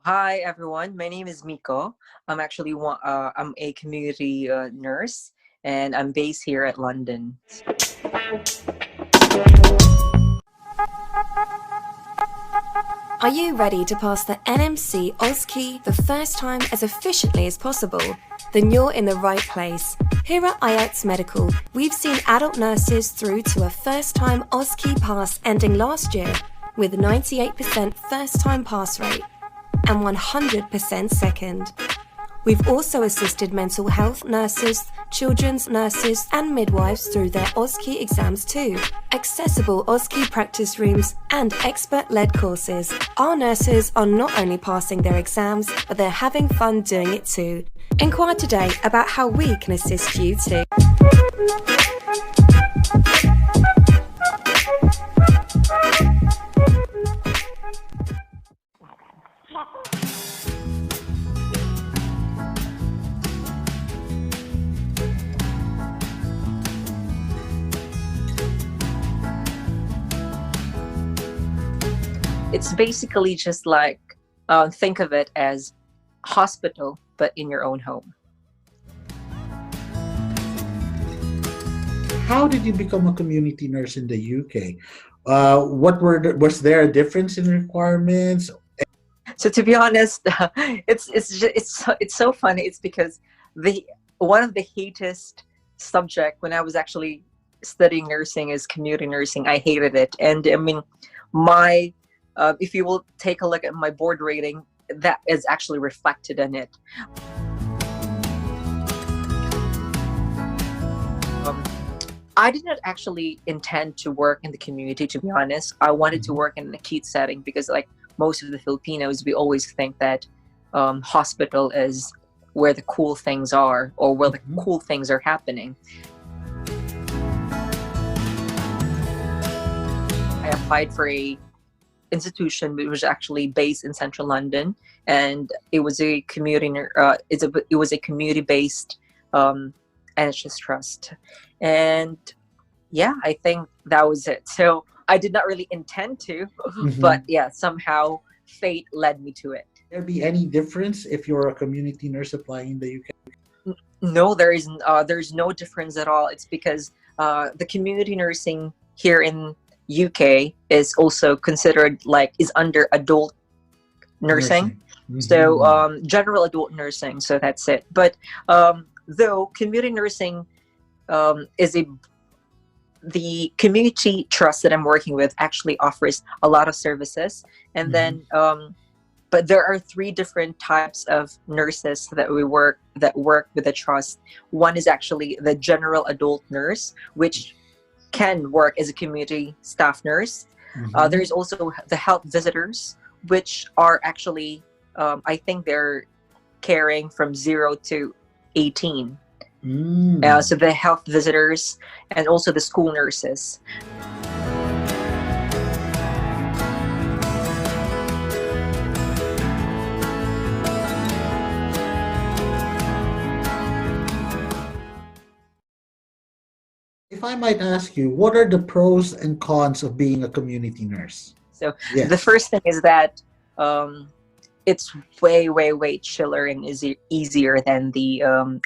Hi everyone, my name is Miko. I'm a community nurse, and I'm based here at London. Are you ready to pass the NMC OSCE the first time as efficiently as possible? Then you're in the right place. Here at IELTS Medical, we've seen adult nurses through to a first-time OSCE pass ending last year with 98% first-time pass rate and 100% second. We've also assisted mental health nurses, children's nurses and midwives through their OSCE exams too. Accessible OSCE practice rooms and expert-led courses. Our nurses are not only passing their exams, but they're having fun doing it too. Inquire today about how we can assist you too. It's basically just like think of it as hospital, but in your own home. How did you become a community nurse in the UK? Was there a difference in requirements? So to be honest, it's so funny. It's because the one of the hatest subject when I was actually studying nursing is community nursing. I hated it, and I mean, my if you will take a look at my board rating, that is actually reflected in it. I did not actually intend to work in the community, to be honest. I wanted to work in an acute setting because, like most of the Filipinos, we always think that hospital is where the cool things are or where the cool things are happening. I applied for a institution which was actually based in central London, and it was a community-based NHS trust, and yeah, I think that was it. So I did not really intend to, but yeah, somehow fate led me to it. There be any difference if you're a community nurse applying in the UK? No, there's no difference at all. It's because the community nursing here in UK is also considered is under adult nursing. So general adult nursing, so that's it. But though community nursing the community trust that I'm working with actually offers a lot of services, and then but there are three different types of nurses that work with the trust. One is actually the general adult nurse, which can work as a community staff nurse. There is also the health visitors, which are actually I think they're caring from 0 to 18. So the health visitors and also the school nurses. If I might ask you, what are the pros and cons of being a community nurse? So the first thing is that it's way chiller and easier than the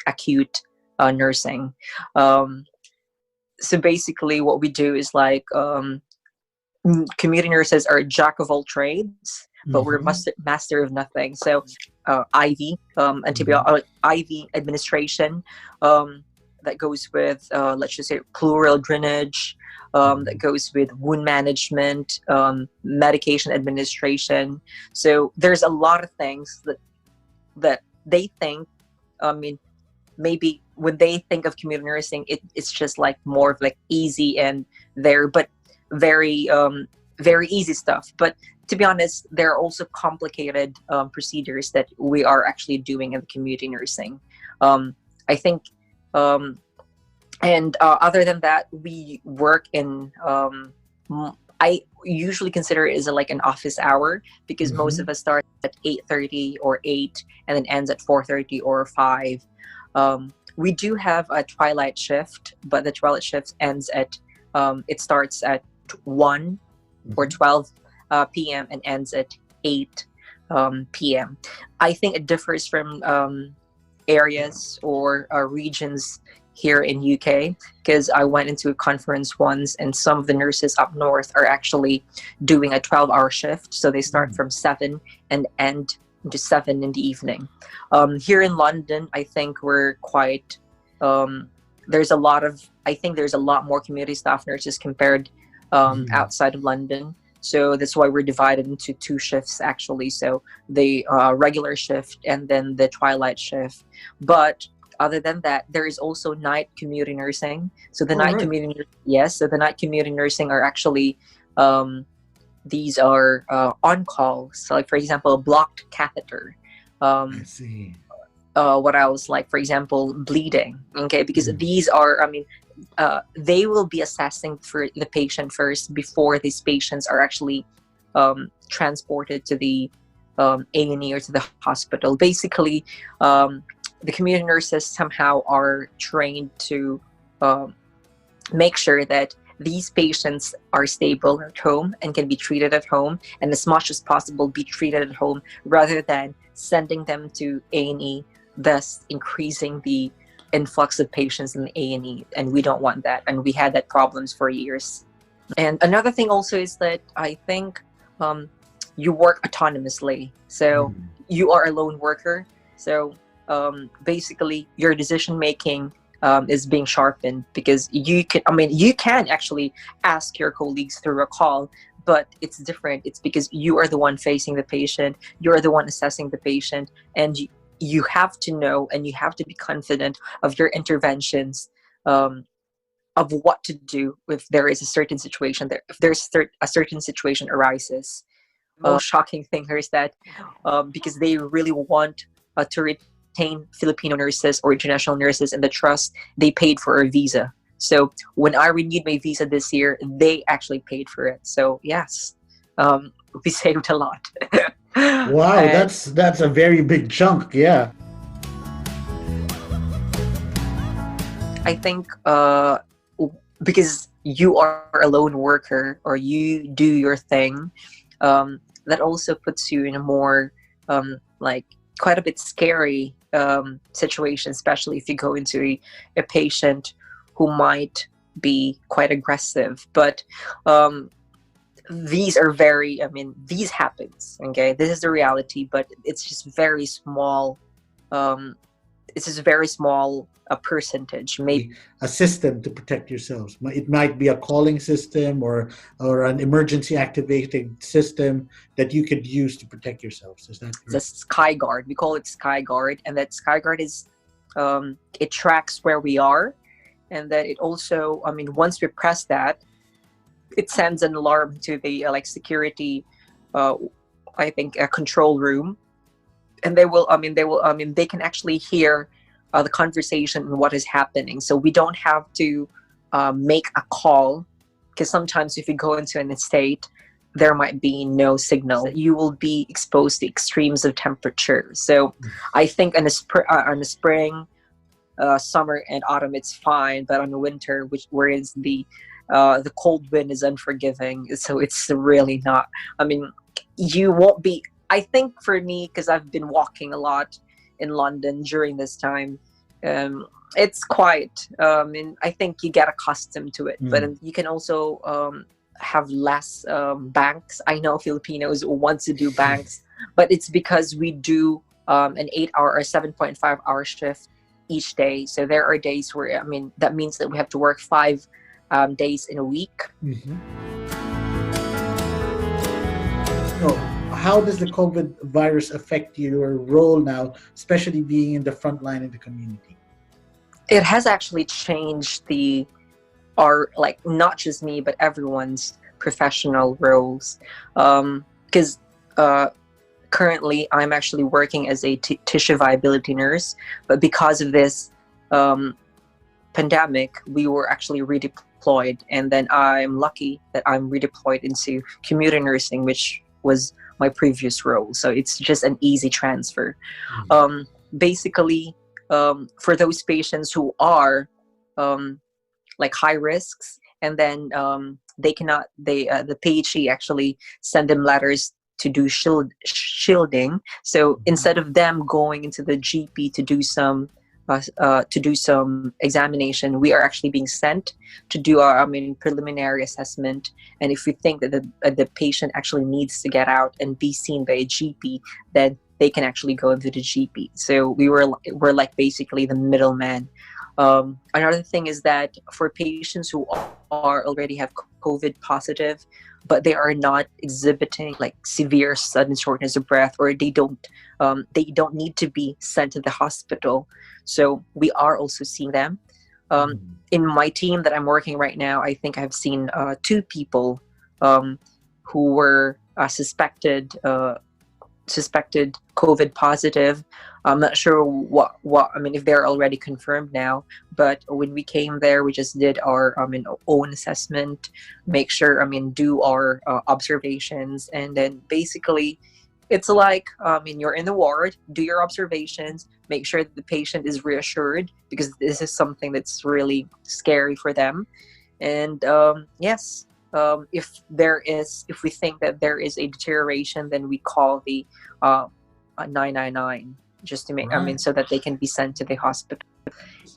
acute nursing. So basically what we do is community nurses are a jack of all trades, but we're master of nothing. So IV antibiotic IV administration, that goes with let's just say pleural drainage, that goes with wound management, medication administration. So there's a lot of things that they think, I mean, maybe when they think of community nursing, it's just more of easy and but very easy stuff. But to be honest, there are also complicated procedures that we are actually doing in the community nursing. I think and other than that, we work in I usually consider it as an office hour, because most of us start at 8:30 or 8 and then ends at 4:30 or 5. We do have a twilight shift, but the twilight shift ends at it starts at 1 or 12 p.m. and ends at 8. p.m. I think it differs from areas or regions here in UK, because I went into a conference once and some of the nurses up north are actually doing a 12-hour shift, so they start from 7 and end to 7 in the evening. Here in London, I think we're quite there's a lot more community staff nurses compared outside of London. So that's why we're divided into 2 shifts actually. So the regular shift and then the twilight shift. But other than that, there is also night community nursing. So the so the night community nursing are actually these are on call. So like for example, a blocked catheter. I see. What else? Like for example, bleeding. Okay, because these are, they will be assessing for the patient first before these patients are actually transported to the A&E or to the hospital. Basically, the community nurses somehow are trained to make sure that these patients are stable at home and can be treated at home, and as much as possible be treated at home rather than sending them to A&E, thus increasing the influx of patients in the A&E, and we don't want that, and we had that problems for years. And another thing also is that I think you work autonomously, so you are a lone worker, so basically your decision making is being sharpened, because you can actually ask your colleagues through a call, but it's different. It's because you are the one facing the patient, you're the one assessing the patient, and you have to know and you have to be confident of your interventions, of what to do if there is a certain situation, if there's a certain situation arises. The most shocking thing here is that because they really want to retain Filipino nurses or international nurses in the trust, they paid for a visa. So when I renewed my visa this year, they actually paid for it. So yes, we saved a lot. Wow, that's a very big chunk. Yeah. I think because you are a lone worker or you do your thing, that also puts you in a more like quite a bit scary situation, especially if you go into a patient who might be quite aggressive. But these are these happens, okay? This is the reality, but it's just very small. It's just very small a percentage, maybe a system to protect yourselves. It might be a calling system or an emergency activating system that you could use to protect yourselves. Is that correct? The Sky Guard. We call it Sky Guard, and that Sky Guard is it tracks where we are, and that it also, once we press that, it sends an alarm to the security, I think a control room, and they can actually hear the conversation and what is happening. So we don't have to make a call, because sometimes if you go into an estate, there might be no signal. You will be exposed to extremes of temperature. So I think on the spring, summer, and autumn, it's fine, but on the winter, whereas the cold wind is unforgiving, so it's really not. You won't be. I think for me, because I've been walking a lot in London during this time, it's quiet. And I think you get accustomed to it. But you can also have less banks. I know Filipinos want to do banks, but it's because we do an 8-hour or 7.5-hour shift each day. So there are days where, that means that we have to work 5 days in a week. So how does the COVID virus affect your role now, especially being in the front line in the community? It has actually changed not just me, but everyone's professional roles. Because currently I'm actually working as a tissue viability nurse, but because of this pandemic, we were actually redeployed, and then I'm lucky that I'm redeployed into community nursing, which was my previous role. So it's just an easy transfer. Basically, for those patients who are high risks, and then the PHE actually send them letters to do shielding. So instead of them going into the GP to do some examination, we are actually being sent to do our preliminary assessment. And if we think that the patient actually needs to get out and be seen by a GP, then they can actually go into the GP. So we're like basically the middleman. Another thing is that for patients who are already have COVID positive, but they are not exhibiting like severe sudden shortness of breath, or they don't need to be sent to the hospital. So we are also seeing them. In my team that I'm working right now, I think I've seen 2 people who were suspected COVID positive. I'm not sure what if they're already confirmed now, but when we came there, we just did our own assessment, make sure do our observations, and then basically it's like you're in the ward, do your observations, make sure that the patient is reassured, because this is something that's really scary for them. And yes, if we think that there is a deterioration, then we call the 999, just to make so that they can be sent to the hospital.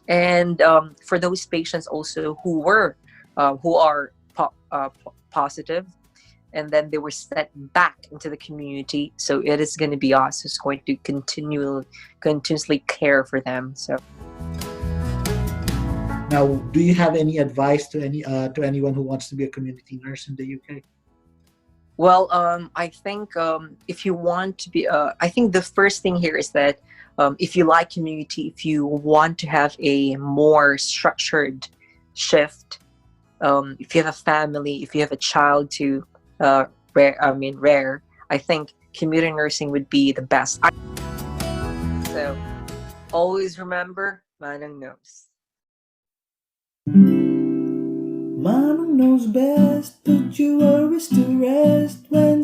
And for those patients also who are positive, and then they were sent back into the community, so it is going to be us who's going to continuously care for them. So now, do you have any advice to anyone who wants to be a community nurse in the UK? Well, I think if you want to be, I think the first thing here is that if you like community, if you want to have a more structured shift, if you have a family, if you have a child to rare, I think community nursing would be the best. So always remember, Manong knows. Manong knows best, put your worries to rest when